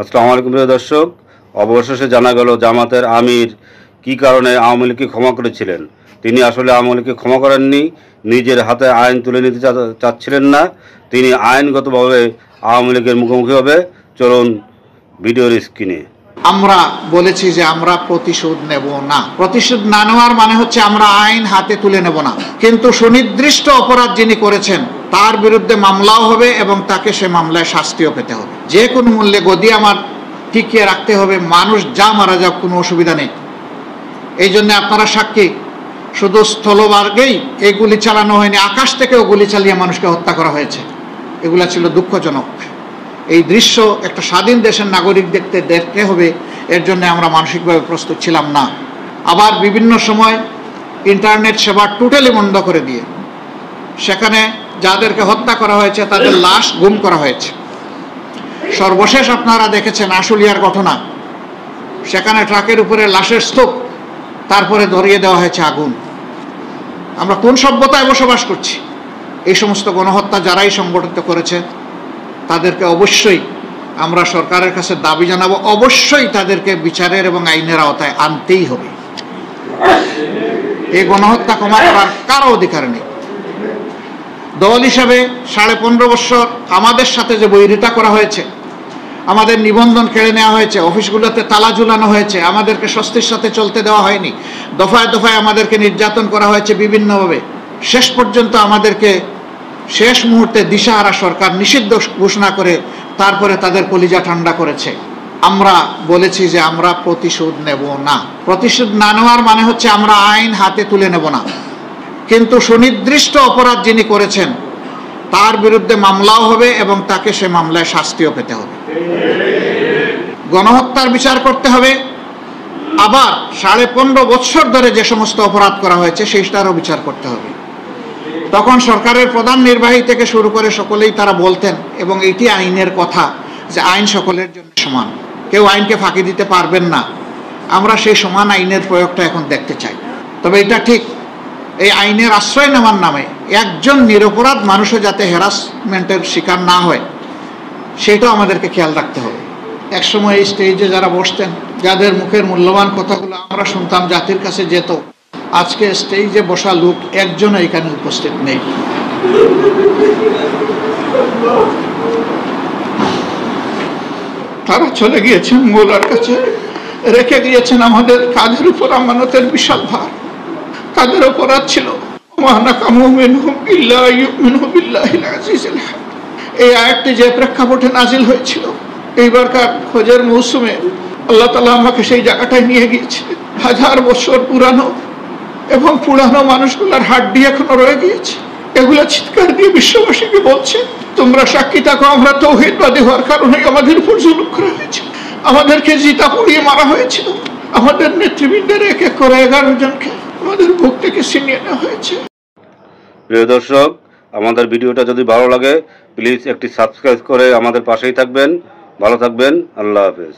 আসসালামু আলাইকুম প্রিয় দর্শক, অবশেষে জানা গেল জামাতের আমির কি কারণে আওয়ামী লীগকে ক্ষমা করেছিলেন। তিনি আসলে আওয়ামী লীগকে ক্ষমা করেননি, নিজের হাতে আইন তুলে নিতে চাচ্ছিলেন না। তিনি আইনগতভাবে আওয়ামী লীগের মুখোমুখি হবে। চলুন ভিডিওর স্ক্রিনে। আমরা বলেছি যে আমরা প্রতিশোধ নেব না। প্রতিশোধ না নেওয়ার মানে হচ্ছে আমরা আইন হাতে তুলে নেব না, কিন্তু সুনির্দিষ্ট অপরাধ যিনি করেছেন তার বিরুদ্ধে মামলাও হবে এবং তাকে সে মামলায় শাস্তিও পেতে হবে। যে কোনো মূল্যে গদি আমার টিকিয়ে রাখতে হবে। মানুষ যা মারা যাক, কোনো অসুবিধা নেই। এই জন্য আপনারা সাক্ষী, শুধু স্থলভাগেই এই গুলি চালানো হয়নি, আকাশ থেকেও গুলি চালিয়ে মানুষকে হত্যা করা হয়েছে। এগুলা ছিল দুঃখজনক। এই দৃশ্য একটা স্বাধীন দেশের নাগরিক দেখতে হবে, এর জন্য আমরা মানসিকভাবে প্রস্তুত ছিলাম না। আবার বিভিন্ন সময় ইন্টারনেট সেবা টোটালি বন্ধ করে দিয়ে সেখানে যাদেরকে হত্যা করা হয়েছে তাদের লাশ গুম করা হয়েছে। সর্বশেষ আপনারা দেখেছেন আশুলিয়ার ঘটনা, সেখানে ট্রাকের উপরে লাশের স্তূপ, তারপরে ধরিয়ে দেওয়া হয়েছে আগুন। আমরা কোন সভ্যতায় বসবাস করছি? এই সমস্ত গণহত্যা যারাই সংগঠিত করেছে তাদেরকে অবশ্যই আমরা সরকারের কাছে দাবি জানাবো, অবশ্যই তাদেরকে বিচারের এবং আইনের আওতায় আনতেই হবে। এই গণহত্যা ক্ষমা করার কারো অধিকার নেই। দল হিসাবে 15.5 বছর আমাদের সাথে যে বৈরিতা করা হয়েছে, আমাদের নিবন্ধন কেড়ে নেওয়া হয়েছে, অফিসগুলোতে তালা ঝুলানো হয়েছে, আমাদেরকে স্বস্তির সাথে চলতে দেওয়া হয়নি, দফায় দফায় আমাদেরকে নির্যাতন করা হয়েছে বিভিন্নভাবে। শেষ পর্যন্ত আমাদেরকে শেষ মুহূর্তে দিশাহারা সরকার নিষিদ্ধ ঘোষণা করে তারপরে তাদের কলিজা ঠান্ডা করেছে। আমরা বলেছি যে আমরা প্রতিশোধ নেব না। প্রতিশোধ না নেওয়ার মানে হচ্ছে আমরা আইন হাতে তুলে নেব না, কিন্তু সুনির্দিষ্ট অপরাধ যিনি করেছেন তার বিরুদ্ধে মামলাও হবে এবং তাকে সে মামলায় শাস্তিও পেতে হবে। গণহত্যার বিচার করতে হবে, আবার 15.5 বছর ধরে যে সমস্ত অপরাধ করা হয়েছে সেইটারও বিচার করতে হবে। তখন সরকারের প্রধান নির্বাহী থেকে শুরু করে সকলেই তারা বলতেন, এবং এটি আইনের কথা, যে আইন সকলের জন্য সমান, কেউ আইনকে ফাঁকি দিতে পারবেন না। আমরা সেই সমান আইনের প্রয়োগটা এখন দেখতে চাই। তবে এটা ঠিক, এই আইনের আশ্রয় নেওয়ার নামে একজন নিরপরাধ মানুষও যাতে হ্যারাসমেন্টের শিকার না হয় সেটাও আমাদেরকে খেয়াল রাখতে হবে। একসময় এই স্টেজে যারা বসতেন, যাদের মুখের মূল্যবান কথাগুলো আমরা শুনতাম, জাতির কাছে যেত, আজকে স্টেজে বসা লোক একজনও এখানে উপস্থিত নেই। তারা চলে গিয়েছেন মৌলার কাছে, রেখে গিয়েছেন আমাদের কাঁধের উপর আমানতের বিশাল ভার। তাদের অপরাধ ছিল এই আয়াতটি যে প্রেক্ষাপটে নাজিল হয়েছিল, এইবারকার হজের মৌসুমে আল্লাহ তাআলা আমাকে সেই জায়গাটায় নিয়ে গিয়েছিলেন। 1000 বছর পুরানো এবং পুরানো মানুষগুলোর হাড্ডি এখনো রয়ে গিয়েছে। এগুলা চিৎকার দিয়ে বিশ্ববাসীকে বলছে, তোমরা সাক্ষী থাকো, আমরা তাওহীদবাদী হওয়ার কারণে আমাদের উপর জুলুম করা হয়েছিল, আমাদেরকে জিতা পুড়িয়ে মারা হয়েছিল, আমাদের নেতৃবৃন্দের এক এক করে 11 জনকে আমাদের বুক থেকে ছিনিয়ে নেওয়া হয়েছে। প্রিয় দর্শক, আমাদের ভিডিওটা যদি ভালো লাগে প্লিজ একটি সাবস্ক্রাইব করে আমাদের পাশেই থাকবেন। ভালো থাকবেন। আল্লাহ হাফেজ।